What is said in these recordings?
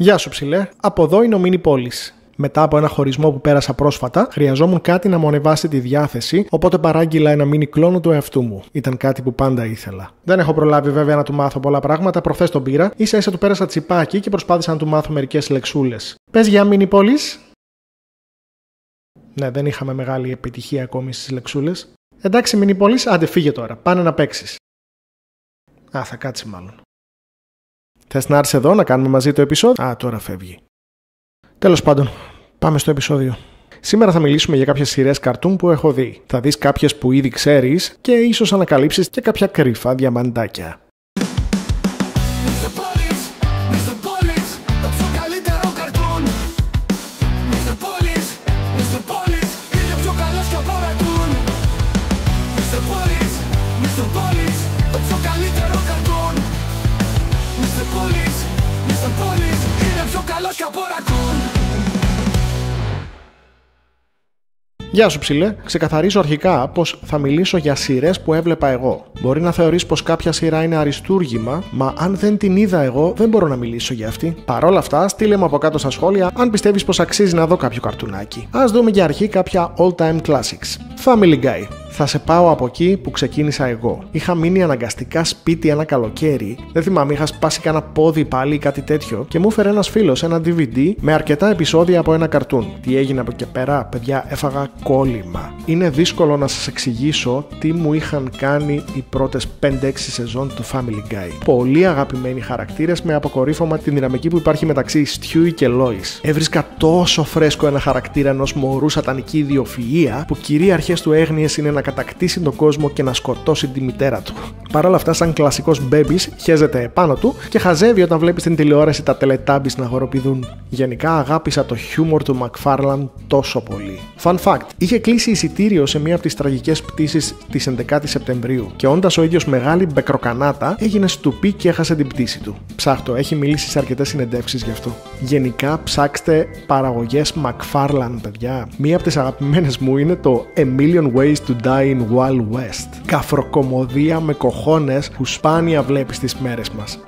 Γεια σου ψηλέ, από εδώ είναι ο Μίνι Πόλης. Μετά από ένα χωρισμό που πέρασα πρόσφατα, χρειαζόμουν κάτι να μου ανεβάσει τη διάθεση, οπότε παράγγειλα ένα μίνι κλόνο του εαυτού μου. Ήταν κάτι που πάντα ήθελα. Δεν έχω προλάβει βέβαια να του μάθω πολλά πράγματα, προχθές τον πήρα, ίσα-ίσα του πέρασα τσιπάκι και προσπάθησα να του μάθω μερικές λεξούλες. Πες για Μίνι Πόλης. Ναι, δεν είχαμε μεγάλη επιτυχία ακόμη στις λεξούλες. Εντάξει, Μίνι Πόλης, άντε φύγε τώρα, πάνε να παίξεις. Α, θα κάτσει μάλλον. Θες να έρθεις εδώ να κάνουμε μαζί το επεισόδιο? Α, τώρα φεύγει. Τέλος πάντων, πάμε στο επεισόδιο. Σήμερα θα μιλήσουμε για κάποιες σειρές καρτούν που έχω δει. Θα δεις κάποιες που ήδη ξέρεις και ίσως ανακαλύψεις και κάποια κρυφά διαμαντάκια. Γεια σου ψηλέ, ξεκαθαρίζω αρχικά πως θα μιλήσω για σειρές που έβλεπα εγώ. Μπορεί να θεωρείς πως κάποια σειρά είναι αριστούργημα, μα αν δεν την είδα εγώ δεν μπορώ να μιλήσω για αυτή. Παρ' όλα αυτά, στείλε μου από κάτω στα σχόλια αν πιστεύεις πως αξίζει να δω κάποιο καρτουνάκι. Ας δούμε για αρχή κάποια all-time classics. Family Guy. Θα σε πάω από εκεί που ξεκίνησα εγώ. Είχα μείνει αναγκαστικά σπίτι ένα καλοκαίρι, δεν θυμάμαι, είχα σπάσει κανένα πόδι πάλι ή κάτι τέτοιο και μου έφερε ένας φίλος ένα DVD με αρκετά επεισόδια από ένα καρτούν. Τι έγινε από εκεί πέρα, παιδιά, έφαγα κόλλημα. Είναι δύσκολο να σας εξηγήσω τι μου είχαν κάνει οι πρώτες 5-6 σεζόν του Family Guy. Πολύ αγαπημένοι χαρακτήρες με αποκορύφωμα την δυναμική που υπάρχει μεταξύ Stewie και Lois. Έβρισκα τόσο φρέσκο ένα χαρακτήρα ενός μωρού σατανική ιδιοφυΐα που κυρίαρχες του έγνοιες είναι να κατακτήσει τον κόσμο και να σκοτώσει τη μητέρα του. Παρ' όλα αυτά, σαν κλασικός μπέμπης, χέζεται επάνω του και χαζεύει όταν βλέπει στην τηλεόραση τα Teletubbies να αγοροπηδούν. Γενικά αγάπησα το χιούμορ του McFarlane τόσο πολύ. Fun fact: είχε κλείσει εισιτήριο σε μία από τις τραγικές πτήσεις της 11ης Σεπτεμβρίου και όντας ο ίδιος μεγάλη μπεκροκανάτα, έγινε στουπί και έχασε την πτήση του. Ψάχτω, έχει μιλήσει σε αρκετές συνεντεύξεις γι' αυτό. Γενικά, ψάξτε παραγωγές McFarlane, παιδιά. Μία από τις αγαπημένες μου είναι το A Million Ways to Die in Wild West. Καφροκομωδία με κοχώνες που σπάνια βλέπεις στις μέρες μας.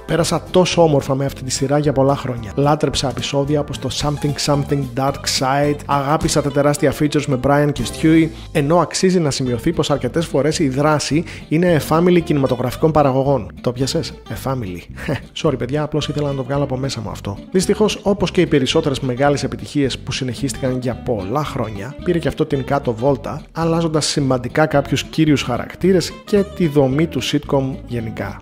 Πέρασα τόσο όμορφα με αυτή τη σειρά για πολλά χρόνια. Λάτρεψα επεισόδια όπως το Something Dark Side, αγάπησα τα τεράστια features με Brian και Stewie, ενώ αξίζει να σημειωθεί πως αρκετές φορές η δράση είναι family κινηματογραφικών παραγωγών. Το πιασες? Family. Sorry παιδιά, απλώς ήθελα να το βγάλω από μέσα μου αυτό. Δυστυχώς, όπως και οι περισσότερες μεγάλες επιτυχίες που συνεχίστηκαν για πολλά χρόνια, πήρε και αυτό την κάτω βόλτα, αλλάζοντας σημαντικά κάποιους κύριους χαρακτήρες και τη δομή του sitcom γενικά.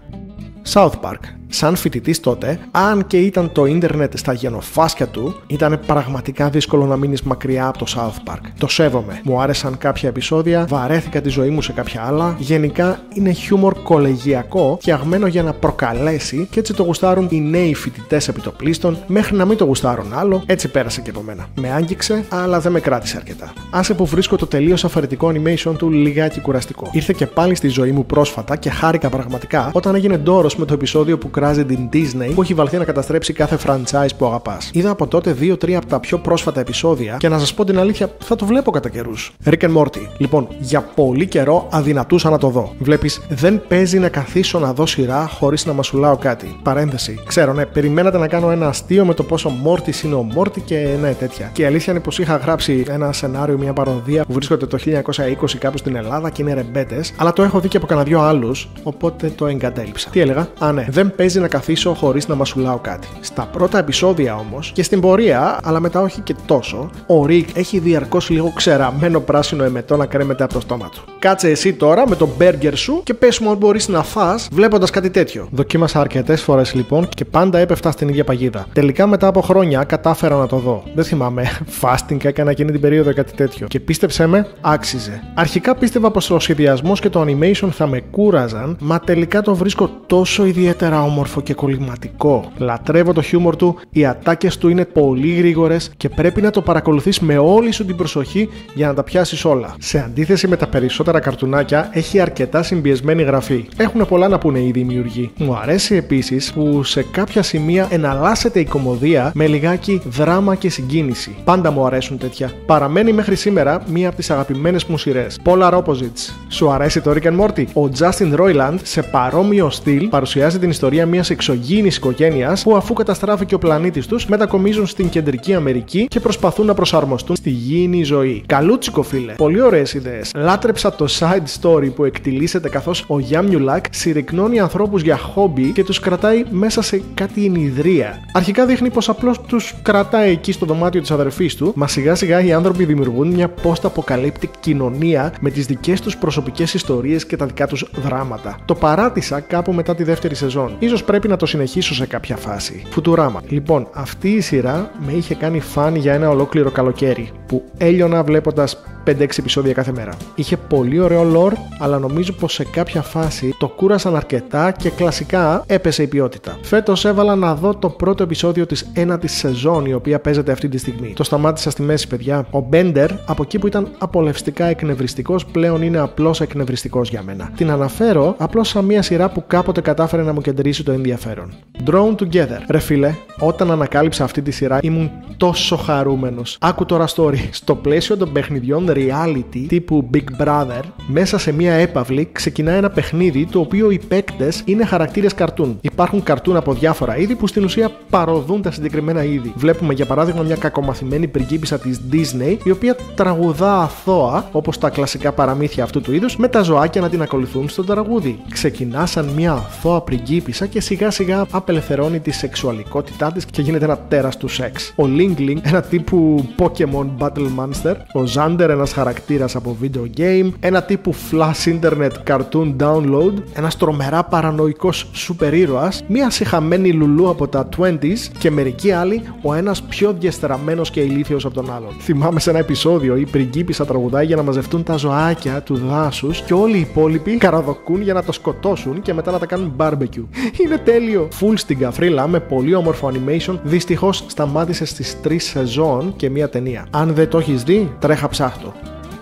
South Park. Σαν φοιτητής τότε, αν και ήταν το ίντερνετ στα γενοφάσκια του, ήταν πραγματικά δύσκολο να μείνεις μακριά από το South Park. Το σέβομαι. Μου άρεσαν κάποια επεισόδια, βαρέθηκα τη ζωή μου σε κάποια άλλα. Γενικά είναι χιούμορ κολεγιακό, φτιαγμένο για να προκαλέσει και έτσι το γουστάρουν οι νέοι φοιτητές επιτοπλίστων, μέχρι να μην το γουστάρουν άλλο. Έτσι πέρασε και από μένα. Με άγγιξε, αλλά δεν με κράτησε αρκετά. Άσε που βρίσκω το τελείως αφαιρετικό animation του λιγάκι κουραστικό. Ήρθε και πάλι στη ζωή μου πρόσφατα και χάρηκα πραγματικά όταν έγινε ντόρος με το επεισόδιο που κράζει την Disney που έχει βαλθεί να καταστρέψει κάθε franchise που αγαπάς. Είδα από τότε 2-3 από τα πιο πρόσφατα επεισόδια και να σας πω την αλήθεια, θα το βλέπω κατά καιρούς. Rick and Morty. Λοιπόν, για πολύ καιρό αδυνατούσα να το δω. Βλέπεις, δεν παίζει να καθίσω να δω σειρά χωρίς να μασουλάω κάτι. Παρένθεση. Ξέρω, ναι, περιμένατε να κάνω ένα αστείο με το πόσο Morty είναι ο Morty και ναι, τέτοια. Και η αλήθεια είναι πως είχα γράψει ένα σενάριο, μια παροδία που βρίσκονται το 1920 κάπου στην Ελλάδα και είναι ρεμπέτες, αλλά το έχω δει και από κανένα δυο άλλους, οπότε το εγκατέλειψα. Τι έλεγα? Α, ναι, δεν παίζει να καθίσω χωρίς να μασουλάω κάτι. Στα πρώτα επεισόδια όμως και στην πορεία, αλλά μετά όχι και τόσο, ο Rick έχει διαρκώς λίγο ξεραμένο πράσινο εμετό να κρέμεται από το στόμα του. Κάτσε εσύ τώρα με το μπέργκερ σου και πες μου αν μπορείς να φας βλέποντας κάτι τέτοιο. Δοκίμασα αρκετές φορές λοιπόν και πάντα έπεφτα στην ίδια παγίδα. Τελικά μετά από χρόνια κατάφερα να το δω. Δεν θυμάμαι, fasting έκανα εκείνη την περίοδο κάτι τέτοιο. Και πίστεψέ με, άξιζε. Αρχικά πίστευα πως ο σχεδιασμός και το animation θα με κούραζαν, μα τελικά το βρίσκω τόσο ιδιαίτερα όμορφο και κολληματικό. Λατρεύω το χιούμορ του, οι ατάκες του είναι πολύ γρήγορες και πρέπει να το παρακολουθείς με όλη σου την προσοχή για να τα πιάσεις όλα. Σε αντίθεση με τα περισσότερα καρτουνάκια, έχει αρκετά συμπιεσμένη γραφή. Έχουν πολλά να πούνε οι δημιουργοί. Μου αρέσει επίσης που σε κάποια σημεία εναλλάσσεται η κωμωδία με λιγάκι δράμα και συγκίνηση. Πάντα μου αρέσουν τέτοια. Παραμένει μέχρι σήμερα μία από τις αγαπημένες μου σειρές. Polar Opposites. Σου αρέσει το Rick and Morty? Ο Justin Roiland σε παρόμοιο στυλ παρουσιάζει την ιστορία ιστορία μιας εξωγήινης οικογένειας που, αφού καταστράφηκε ο πλανήτης τους, μετακομίζουν στην Κεντρική Αμερική και προσπαθούν να προσαρμοστούν στη γήινη ζωή. Καλούτσικο, φίλε. Πολύ ωραίες ιδέες. Λάτρεψα το side story που εκτιλήσεται καθώς ο Γιάμιουλακ συρρυκνώνει ανθρώπους για χόμπι και τους κρατάει μέσα σε κάτι ενιδρία. Αρχικά δείχνει πως απλώς τους κρατάει εκεί στο δωμάτιο της αδερφής του, μα σιγά σιγά οι άνθρωποι δημιουργούν μια post-apocalyptic κοινωνία με τις δικές τους προσωπικές ιστορίες και τα δικά τους δράματα. Το παράτησα κάπου μετά τη δεύτερη σεζόν. Ίσως πρέπει να το συνεχίσω σε κάποια φάση. Φουτουράμα. Λοιπόν, αυτή η σειρά με είχε κάνει φαν για ένα ολόκληρο καλοκαίρι, που έλειωνα βλέποντας 5-6 επεισόδια κάθε μέρα. Είχε πολύ ωραίο lore, αλλά νομίζω πως σε κάποια φάση το κούρασαν αρκετά και κλασικά έπεσε η ποιότητα. Φέτος έβαλα να δω το πρώτο επεισόδιο της ένατης σεζόν, η οποία παίζεται αυτή τη στιγμή. Το σταμάτησα στη μέση, παιδιά. Ο Μπέντερ, από εκεί που ήταν απολαυστικά εκνευριστικός, πλέον είναι απλώς εκνευριστικός για μένα. Την αναφέρω απλώς σαν μια σειρά που κάποτε κατάφερε να μου κεντρήσει το ενδιαφέρον. Drawn Together. Ρε φίλε, όταν ανακάλυψα αυτή τη σειρά ήμουν τόσο χαρούμενος. Άκου τώρα story. Στο πλαίσιο των παιχνιδιών reality τύπου Big Brother, μέσα σε μια έπαυλη ξεκινά ένα παιχνίδι το οποίο οι παίκτες είναι χαρακτήρες καρτούν. Υπάρχουν καρτούν από διάφορα είδη που στην ουσία παροδούν τα συγκεκριμένα είδη. Βλέπουμε για παράδειγμα μια κακομαθημένη πριγκίπισσα της Disney, η οποία τραγουδά αθώα, όπως τα κλασικά παραμύθια αυτού του είδους, με τα ζωάκια να την ακολουθούν στο τραγούδι. Ξεκινά σαν μια αθώα πριγκίπισσα και σιγά σιγά απελευθερώνει τη σεξουαλικότητά της και γίνεται ένα τέρας του σεξ. Ο Lingling, ένα τύπου Pokemon Battle Monster. Ο Xander, ένας χαρακτήρας από video game. Ένα τύπου Flash Internet Cartoon Download. Ένας τρομερά παρανοϊκός σούπερ ήρωας. Μια σιχαμένη λουλού από τα 20s και μερικοί άλλοι, ο ένας πιο διαστραμμένος και ηλίθιος από τον άλλον. Θυμάμαι σε ένα επεισόδιο η πριγκίπισσα τραγουδάει για να μαζευτούν τα ζωάκια του δάσους και όλοι οι υπόλοιποι καραδοκούν για να το σκοτώσουν και μετά να τα κάνουν barbecue. Είναι τέλειο! Full στην καφρίλα με πολύ όμορφο animation. Δυστυχώς σταμάτησε στις 3 σεζόν και μία ταινία. Αν δεν το έχεις δει, τρέχα ψάχτο.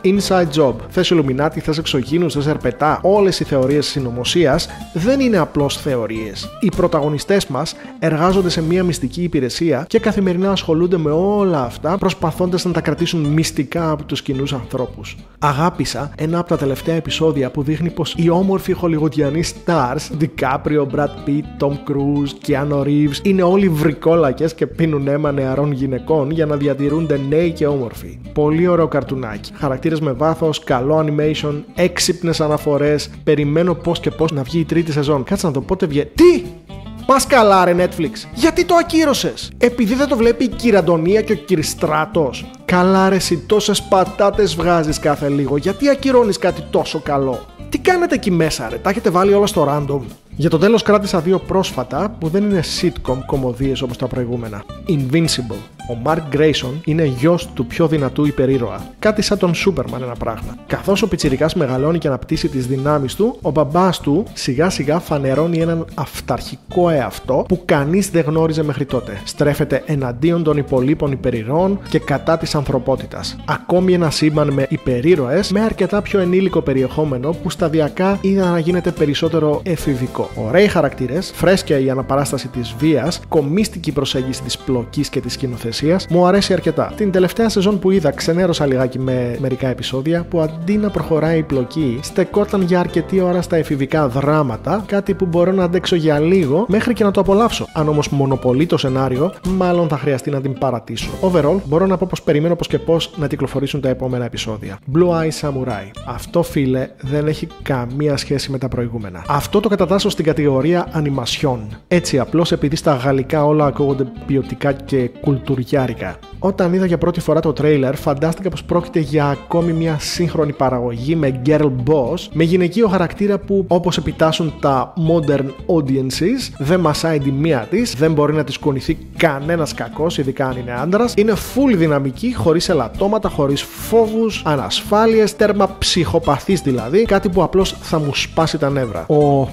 Inside Job. Θες Illuminati, θες εξωγήινους, θες ερπετά. Όλες οι θεωρίες συνωμοσίας δεν είναι απλώς θεωρίες. Οι πρωταγωνιστές μας εργάζονται σε μια μυστική υπηρεσία και καθημερινά ασχολούνται με όλα αυτά, προσπαθώντας να τα κρατήσουν μυστικά από τους κοινούς ανθρώπους. Αγάπησα ένα από τα τελευταία επεισόδια που δείχνει πως οι όμορφοι χολιγουντιανοί stars, DiCaprio, Brad Pitt, Tom Cruise, Keanu Reeves, είναι όλοι βρικόλακες και πίνουν αίμα νεαρών γυναικών για να διατηρούνται νέοι και όμορφοι. Πολύ ωραίο καρτουνάκι. Χαρακτήρες με βάθος, καλό animation, έξυπνες αναφορές. Περιμένω πώς και πώς να βγει η τρίτη σεζόν. Κάτσε να δω πότε βγαίνει. Τι! Πας καλά, ρε Netflix. Γιατί το ακύρωσες? Επειδή δεν το βλέπει η Κυραντονία και ο Κυριστράτος? Καλά, ρε, εσύ τόσες πατάτες βγάζεις κάθε λίγο. Γιατί ακυρώνεις κάτι τόσο καλό? Τι κάνετε εκεί μέσα, ρε? Τα έχετε βάλει όλα στο random? Για το τέλος κράτησα 2 πρόσφατα που δεν είναι sitcom κωμωδίες όπως τα προηγούμενα. Invincible. Ο Mark Grayson είναι γιος του πιο δυνατού υπερήρωα. Κάτι σαν τον Superman ένα πράγμα. Καθώς ο πιτσιρικάς μεγαλώνει και αναπτύσσει τις δυνάμεις του, ο μπαμπάς του σιγά σιγά φανερώνει έναν αυταρχικό εαυτό που κανείς δεν γνώριζε μέχρι τότε. Στρέφεται εναντίον των υπολείπων υπερηρώων και κατά της ανθρωπότητας. Ακόμη ένα σύμπαν με υπερήρωες με αρκετά πιο ενήλικο περιεχόμενο που σταδιακά είδα να γίνεται περισσότερο εφηβικό. Ωραίοι χαρακτήρες, φρέσκια η αναπαράσταση της βίας, κομίστικη προσέγγιση της πλοκής και της σκηνοθεσίας, μου αρέσει αρκετά. Την τελευταία σεζόν που είδα, ξενέρωσα λιγάκι με μερικά επεισόδια που αντί να προχωράει η πλοκή, στεκόταν για αρκετή ώρα στα εφηβικά δράματα, κάτι που μπορώ να αντέξω για λίγο μέχρι και να το απολαύσω. Αν όμως μονοπολεί το σενάριο, μάλλον θα χρειαστεί να την παρατήσω. Overall, μπορώ να πω πως περιμένω πως και πως να κυκλοφορήσουν τα επόμενα επεισόδια. Blue Eye Samurai. Αυτό, φίλε, δεν έχει καμία σχέση με τα προηγούμενα. Αυτό το κατατάσσω στην κατηγορία ανιμασιόν. Έτσι απλώς επειδή στα γαλλικά όλα ακούγονται ποιοτικά και κουλτουριάρικα. Όταν είδα για πρώτη φορά το τρέιλερ, φαντάστηκα πως πρόκειται για ακόμη μια σύγχρονη παραγωγή με girl boss, με γυναικείο χαρακτήρα που, όπως επιτάσσουν τα modern audiences, δεν μασάει τη μία της, δεν μπορεί να της κουνηθεί κανένας κακός, ειδικά αν είναι άντρας, είναι full δυναμική, χωρίς ελαττώματα, χωρίς φόβους, ανασφάλειες, τέρμα ψυχοπαθής δηλαδή, κάτι που απλώς θα μου σπάσει τα νεύρα.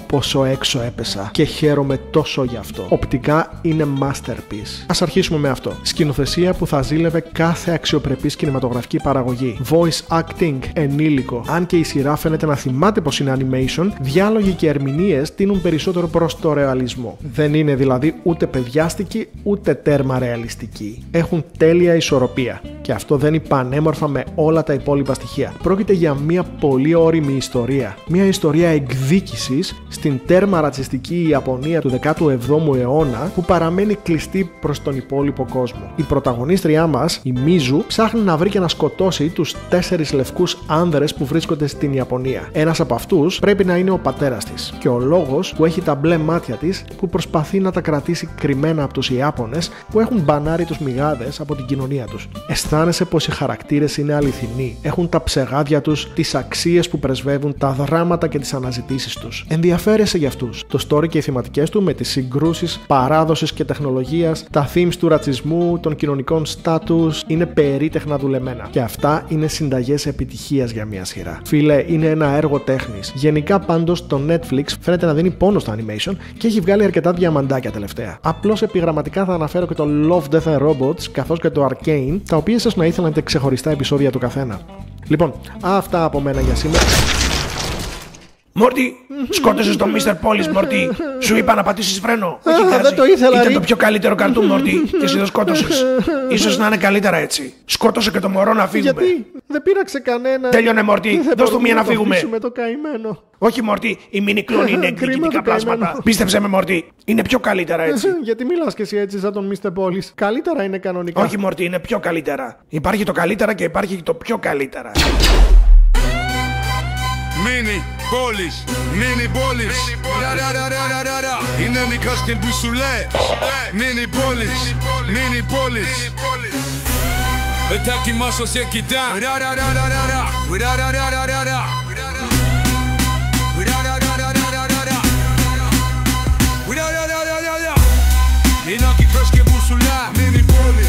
Πόσο έξω έπεσα και χαίρομαι τόσο γι' αυτό. Οπτικά είναι masterpiece. Ας αρχίσουμε με αυτό. Σκηνοθεσία που θα ζήλευε κάθε αξιοπρεπής κινηματογραφική παραγωγή. Voice acting ενήλικο. Αν και η σειρά φαίνεται να θυμάται πως είναι animation, διάλογοι και ερμηνείες τείνουν περισσότερο προς το ρεαλισμό. Δεν είναι δηλαδή ούτε παιδιάστικη ούτε τέρμα ρεαλιστική. Έχουν τέλεια ισορροπία. Και αυτό δένει πανέμορφα με όλα τα υπόλοιπα στοιχεία. Πρόκειται για μια πολύ ώριμη ιστορία. Μια ιστορία εκδίκησης στην τέρμα ρατσιστική Ιαπωνία του 17ου αιώνα που παραμένει κλειστή προς τον υπόλοιπο κόσμο. Η πρωταγωνίστριά μας, η Μίζου, ψάχνει να βρει και να σκοτώσει τους 4 λευκούς άνδρες που βρίσκονται στην Ιαπωνία. Ένας από αυτούς πρέπει να είναι ο πατέρας της. Και ο λόγος που έχει τα μπλε μάτια της που προσπαθεί να τα κρατήσει κρυμμένα από τους Ιάπωνες που έχουν μπανάρει τους μυγάδες από την κοινωνία τους. Αισθάνεσαι πως οι χαρακτήρες είναι αληθινοί. Έχουν τα ψεγάδια τους, τις αξίες που πρεσβεύουν, τα δράματα και τις αναζητήσεις τους. Ενδιαφέρεσαι για αυτούς. Το story και οι θεματικές του με τις συγκρούσεις παράδοσης και τεχνολογίας, τα themes του ρατσισμού, των κοινωνικών status είναι περίτεχνα δουλεμένα. Και αυτά είναι συνταγές επιτυχίας για μια σειρά. Φίλε, είναι ένα έργο τέχνης. Γενικά πάντως το Netflix φαίνεται να δίνει πόνο στο animation και έχει βγάλει αρκετά διαμαντάκια τελευταία. Απλώς επιγραμματικά θα αναφέρω και το Love, Death and Robots καθώς και το Arcane, τα οποία ίσως να ήθελαν ξεχωριστά επεισόδια του καθένα. Λοιπόν, αυτά από μένα για σήμερα. Μόρτι, σκότωσες τον Mr. Πόλης, Μόρτι. Σου είπα να πατήσεις φρένο. Δεν το ήθελα. Ήταν το πιο καλύτερο καρτούν, Μόρτι, και εσύ το σκότωσες. Ίσως να είναι καλύτερα έτσι. Σκότωσε και το μωρό να φύγουμε. Γιατί δεν πείραξε κανένα. Τέλειωνε, Μόρτι. Δώσ' του μία να φύγουμε. Το καημένο. Όχι, Μόρτι, οι μίνι κλόνοι είναι εκδικητικά πλάσματα. Πίστεψε με, Μόρτι. Είναι πιο καλύτερα έτσι. Γιατί μιλάς και εσύ έτσι σαν τον Mr. Πόλης? Καλύτερα είναι κανονικά. Όχι, Μόρτι, είναι πιο καλύτερα. Υπάρχει το καλύτερα και υπάρχει το πιο καλύτερα. Mini Πόλης, Mini Πόλης. Είναι μικρός και μπουσουλέ. Mini Πόλης, Mini Πόλης. Ετάκι μας ως εκειτά. Είναι μικρός και μπουσουλά. Mini Πόλης.